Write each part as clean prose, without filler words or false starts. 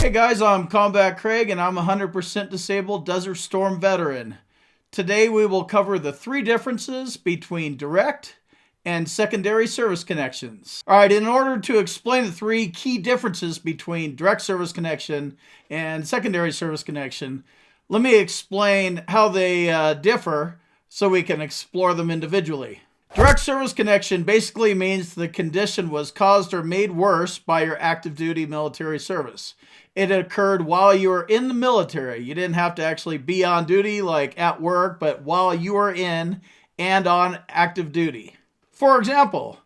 Hey guys, I'm Combat Craig and I'm a 100% disabled Desert Storm veteran. Today we will cover the three differences between direct and secondary service connections. Alright, in order to explain the three key differences between direct service connection and secondary service connection, let me explain how they differ so we can explore them individually. Direct service connection basically means the condition was caused or made worse by your active duty military service. It occurred while you were in the military. You didn't have to actually be on duty like at work, but while you were in and on active duty. For example,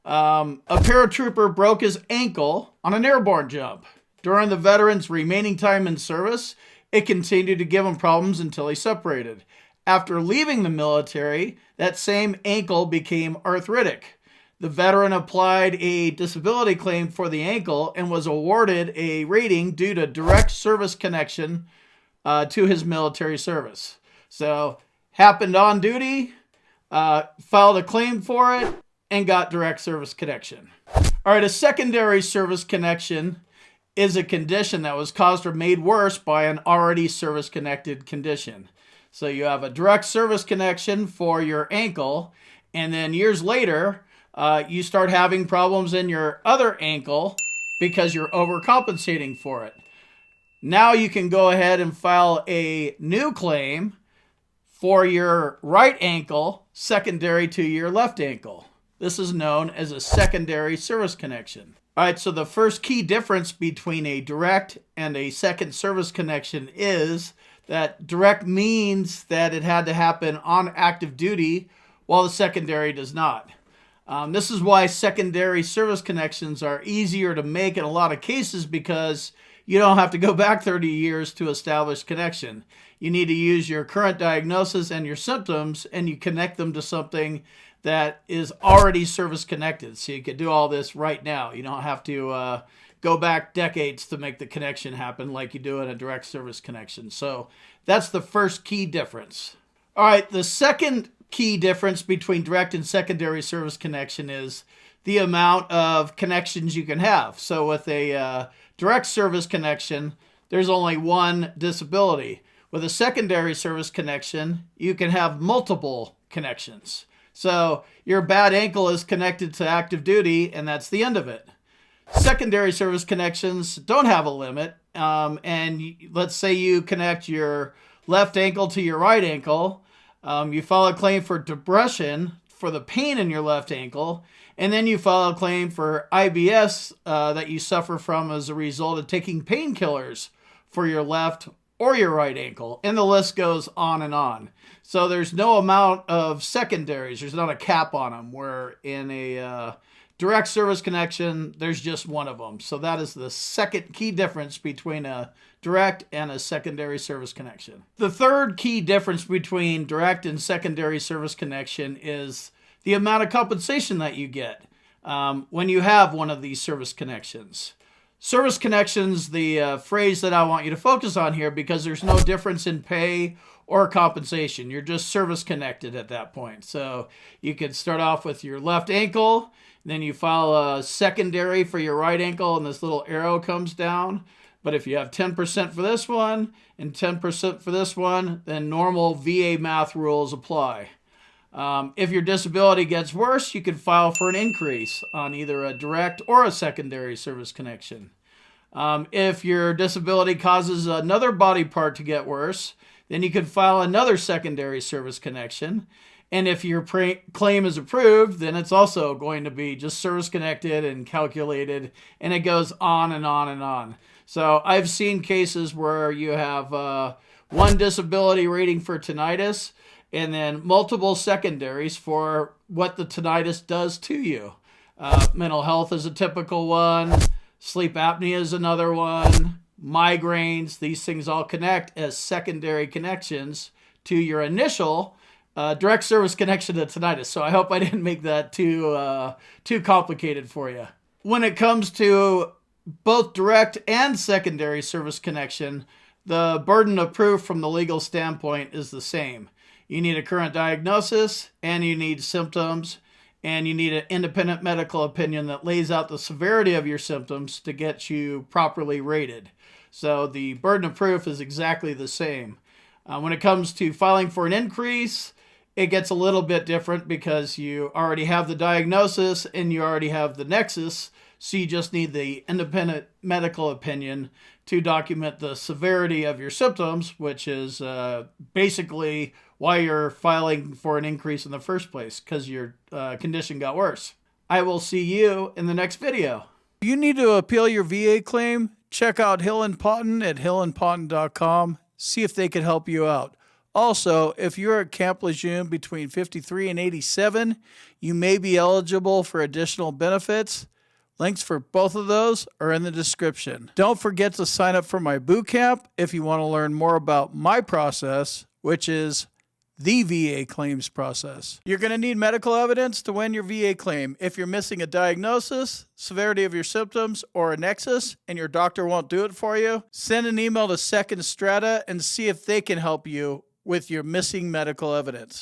a paratrooper broke his ankle on an airborne jump. During the veteran's remaining time in service, it continued to give him problems until he separated. After leaving the military, that same ankle became arthritic. The veteran applied a disability claim for the ankle and was awarded a rating due to direct service connection to his military service. So, happened on duty, filed a claim for it, and got direct service connection. All right, a secondary service connection is a condition that was caused or made worse by an already service-connected condition. So you have a direct service connection for your ankle, and then years later, you start having problems in your other ankle because you're overcompensating for it. Now you can go ahead and file a new claim for your right ankle secondary to your left ankle. This is known as a secondary service connection. All right, so the first key difference between a direct and a second service connection is that direct means that it had to happen on active duty, while the secondary does not. This is why secondary service connections are easier to make in a lot of cases, because you don't have to go back 30 years to establish connection. You need to use your current diagnosis and your symptoms, and you connect them to something that is already service connected. So you can do all this right now. You don't have to go back decades to make the connection happen like you do in a direct service connection. So that's the first key difference. All right, the second key difference between direct and secondary service connection is the amount of connections you can have. So with a direct service connection, there's only one disability. With a secondary service connection, you can have multiple connections. So your bad ankle is connected to active duty, and that's the end of it. Secondary service connections don't have a limit, and let's say you connect your left ankle to your right ankle. You file a claim for depression for the pain in your left ankle, and then you file a claim for IBS that you suffer from as a result of taking painkillers for your left or your right ankle, and the list goes on and on. So there's no amount of secondaries. There's not a cap on them, where in a direct service connection, there's just one of them. So that is the second key difference between a direct and a secondary service connection. The third key difference between direct and secondary service connection is the amount of compensation that you get when you have one of these service connections. Service connections, the phrase that I want you to focus on here, because there's no difference in pay or compensation. You're just service connected at that point. So you could start off with your left ankle, then you file a secondary for your right ankle, and this little arrow comes down. But if you have 10% for this one and 10% for this one, then normal VA math rules apply. If your disability gets worse, you can file for an increase on either a direct or a secondary service connection. If your disability causes another body part to get worse, then you can file another secondary service connection. And if your claim is approved, then it's also going to be just service connected and calculated, and it goes on and on and on. So I've seen cases where you have one disability rating for tinnitus, and then multiple secondaries for what the tinnitus does to you. Mental health is a typical one. Sleep apnea is another one. Migraines, these things all connect as secondary connections to your initial direct service connection to tinnitus. So I hope I didn't make that too complicated for you. When it comes to both direct and secondary service connection, the burden of proof from the legal standpoint is the same. You need a current diagnosis, and you need symptoms, and you need an independent medical opinion that lays out the severity of your symptoms to get you properly rated. So the burden of proof is exactly the same. When it comes to filing for an increase, it gets a little bit different because you already have the diagnosis and you already have the nexus, so you just need the independent medical opinion to document the severity of your symptoms, which is basically why you're filing for an increase in the first place, because your condition got worse. I will see you in the next video. If you need to appeal your VA claim, check out Hill and Ponton at hillandponton.com. See if they can help you out. Also, if you're at Camp Lejeune between 53 and 87, you may be eligible for additional benefits. Links for both of those are in the description. Don't forget to sign up for my boot camp if you want to learn more about my process, which is the VA claims process. You're going to need medical evidence to win your VA claim. If you're missing a diagnosis, severity of your symptoms, or a nexus, and your doctor won't do it for you, send an email to Second Strata and see if they can help you with your missing medical evidence.